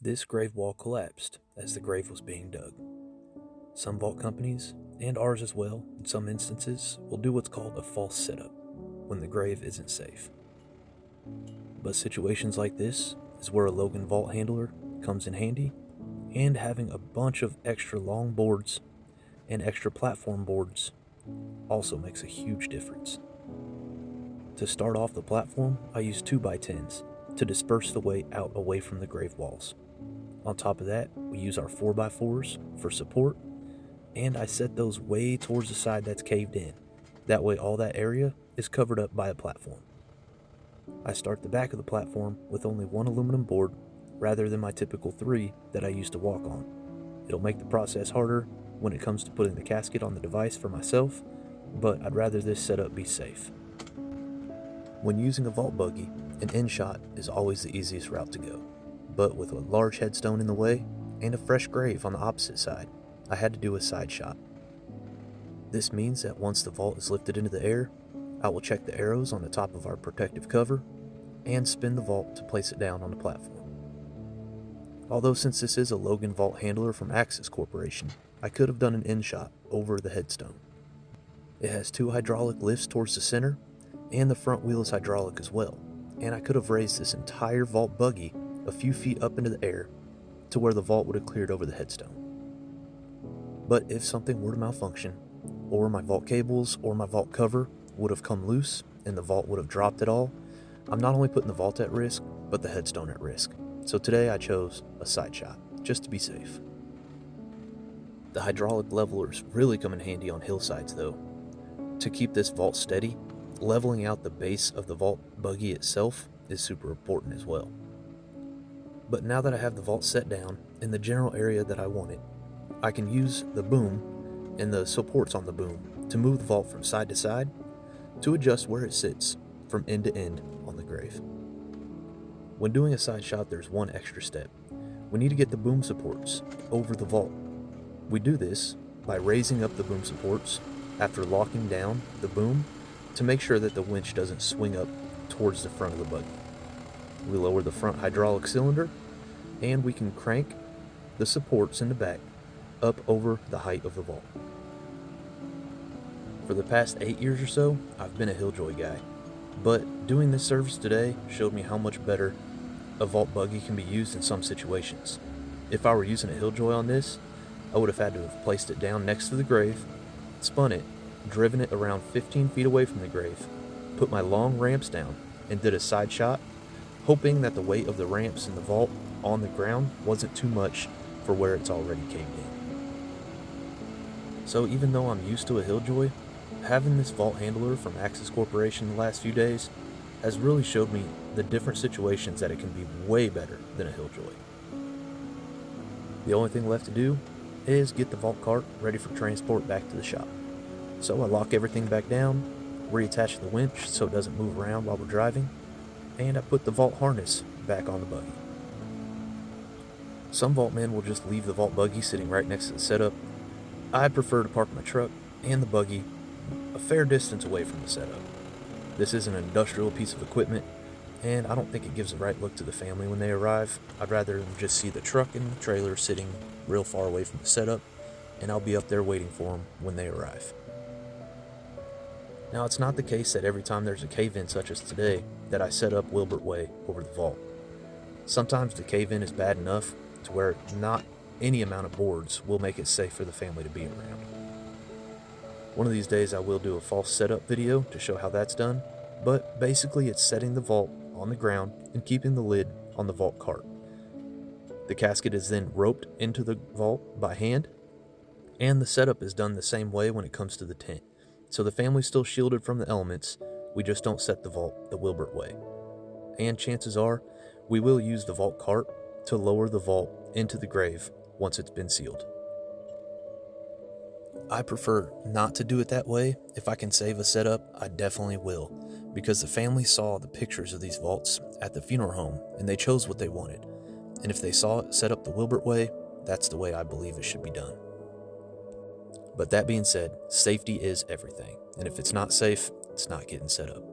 This grave wall collapsed as the grave was being dug. Some vault companies, and ours as well, in some instances, will do what's called a false setup when the grave isn't safe. But situations like this is where a Logan vault handler comes in handy, and having a bunch of extra long boards and extra platform boards also makes a huge difference. To start off the platform, I use 2x10s to disperse the weight out away from the grave walls. On top of that, we use our 4x4s for support, and I set those way towards the side that's caved in. That way all that area is covered up by a platform. I start the back of the platform with only one aluminum board rather than my typical 3 that I used to walk on. It'll make the process harder when it comes to putting the casket on the device for myself, but I'd rather this setup be safe. When using a vault buggy, an end shot is always the easiest route to go, but with a large headstone in the way and a fresh grave on the opposite side, I had to do a side shot. This means that once the vault is lifted into the air, I will check the arrows on the top of our protective cover and spin the vault to place it down on the platform. Although since this is a Logan vault handler from Axis Corporation, I could have done an end shot over the headstone. It has 2 hydraulic lifts towards the center, and the front wheel is hydraulic as well, and I could have raised this entire vault buggy a few feet up into the air to where the vault would have cleared over the headstone. But if something were to malfunction, or my vault cables or my vault cover would have come loose and the vault would have dropped it all, I'm not only putting the vault at risk, but the headstone at risk. So today I chose a side shot, just to be safe. The hydraulic levelers really come in handy on hillsides though. To keep this vault steady, leveling out the base of the vault buggy itself is super important as well. But now that I have the vault set down in the general area that I want it, I can use the boom and the supports on the boom to move the vault from side to side to adjust where it sits from end to end on the grave. When doing a side shot, there's one extra step. We need to get the boom supports over the vault. We do this by raising up the boom supports after locking down the boom to make sure that the winch doesn't swing up towards the front of the buggy. We lower the front hydraulic cylinder, and we can crank the supports in the back up over the height of the vault. For the past 8 years or so, I've been a Hilljoy guy, but doing this service today showed me how much better a vault buggy can be used in some situations. If I were using a Hilljoy on this, I would have had to have placed it down next to the grave, spun it, driven it around 15 feet away from the grave, put my long ramps down, and did a side shot, hoping that the weight of the ramps in the vault on the ground wasn't too much for where it's already caved in. So even though I'm used to a Hilljoy, having this vault handler from Axis Corporation the last few days has really showed me the different situations that it can be way better than a Hilljoy. The only thing left to do is get the vault cart ready for transport back to the shop. So I lock everything back down, reattach the winch so it doesn't move around while we're driving, and I put the vault harness back on the buggy. Some vault men will just leave the vault buggy sitting right next to the setup. I'd prefer to park my truck and the buggy a fair distance away from the setup. This is an industrial piece of equipment, and I don't think it gives the right look to the family when they arrive. I'd rather them just see the truck and the trailer sitting real far away from the setup, and I'll be up there waiting for them when they arrive. Now, it's not the case that every time there's a cave-in such as today that I set up Wilbert Way over the vault. Sometimes the cave-in is bad enough to where not any amount of boards will make it safe for the family to be around. One of these days I will do a false setup video to show how that's done, but basically it's setting the vault on the ground and keeping the lid on the vault cart. The casket is then roped into the vault by hand, and the setup is done the same way when it comes to the tent. So the family's still shielded from the elements, we just don't set the vault the Wilbert way. And chances are, we will use the vault cart to lower the vault into the grave once it's been sealed. I prefer not to do it that way. If I can save a setup, I definitely will, because the family saw the pictures of these vaults at the funeral home and they chose what they wanted. And if they saw it set up the Wilbert way, that's the way I believe it should be done. But that being said, safety is everything, and if it's not safe, it's not getting set up.